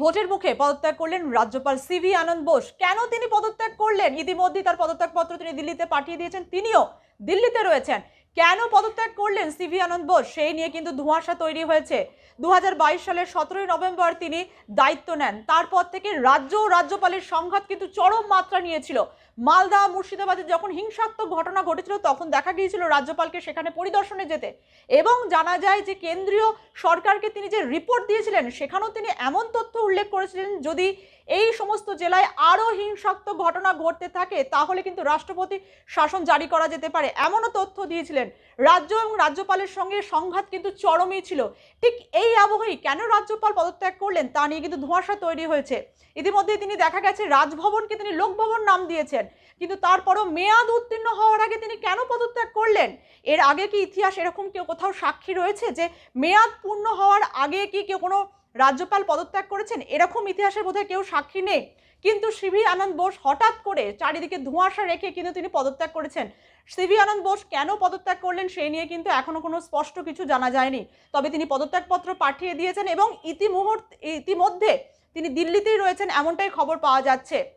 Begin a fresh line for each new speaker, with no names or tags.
ভোটের মুখে পদত্যাগ করলেন রাজ্যপাল সিভি আনন্দ বোস। কেন তিনি পদত্যাগ করলেন? ইতিমধ্যেই তার পদত্যাগপত্র তিনি দিল্লিতে পাঠিয়ে দিয়েছেন, তিনিও দিল্লিতে রয়েছেন। কেন পদত্যাগ করলেন সিভি আনন্দ বোস, সেই নিয়ে কিন্তু ধোঁয়াশা তৈরি হয়েছে। 2022 সালের 17 নভেম্বর তিনি দায়িত্ব নেন। তারপর থেকে রাজ্য ও রাজ্যপালের সংঘাত কিন্তু চরম মাত্রা নিয়েছিল। মালদা মুর্শিদাবাদে যখন হিংসাত্মক ঘটনা ঘটেছিল তখন দেখা গিয়েছিল রাজ্যপালকে সেখানে পরিদর্শনে যেতে, এবং জানা যায় যে কেন্দ্রীয় সরকারকে তিনি যে রিপোর্ট দিয়েছিলেন সেখানেও তিনি এমন তথ্য উল্লেখ করেছিলেন যদি এই সমস্ত জেলায় আরো হিংসাত্মক ঘটনা ঘটতে থাকে তাহলে কিন্তু রাষ্ট্রপতি শাসন জারি করা যেতে পারে, এমনও তথ্য দিয়েছিলেন। রাজ্য এবং রাজ্যপালের সঙ্গে সংঘাত কিন্তু চরমই ছিল। ঠিক এই আবহেই কেন রাজ্যপাল পদত্যাগ করলেন তা নিয়ে কিন্তু ধোঁয়াশা তৈরি হয়েছে। ইতিমধ্যে তিনি দেখা গেছে রাজভবনকে তিনি লোকভবন নাম দিয়েছেন, কিন্তু তারপরও মেয়াদ উত্তীর্ণ হওয়ার আগে তিনি কেন পদত্যাগ করলেন? এর আগে কি ইতিহাস এরকম কেউ কোথাও সাক্ষী রয়েছে যে মেয়াদ পূর্ণ হওয়ার আগে কি কেউ কোনো রাজ্যপাল পদত্যাগ করেছেন? এরকম ইতিহাসে বোধহয় কেউ সাক্ষী নেই। কিন্তু সিভি আনন্দ বোস হঠাৎ করে চারিদিকে ধোঁয়াশা রেখে কিন্তু তিনি পদত্যাগ করেছেন। সিভি আনন্দ বোস কেন পদত্যাগ করলেন সেই নিয়ে কিন্তু এখনো কোনো স্পষ্ট কিছু জানা যায়নি। তবে তিনি পদত্যাগপত্র পাঠিয়ে দিয়েছেন এবং ইতিমধ্যে তিনি দিল্লিতেই রয়েছেন এমনটাই খবর পাওয়া যাচ্ছে।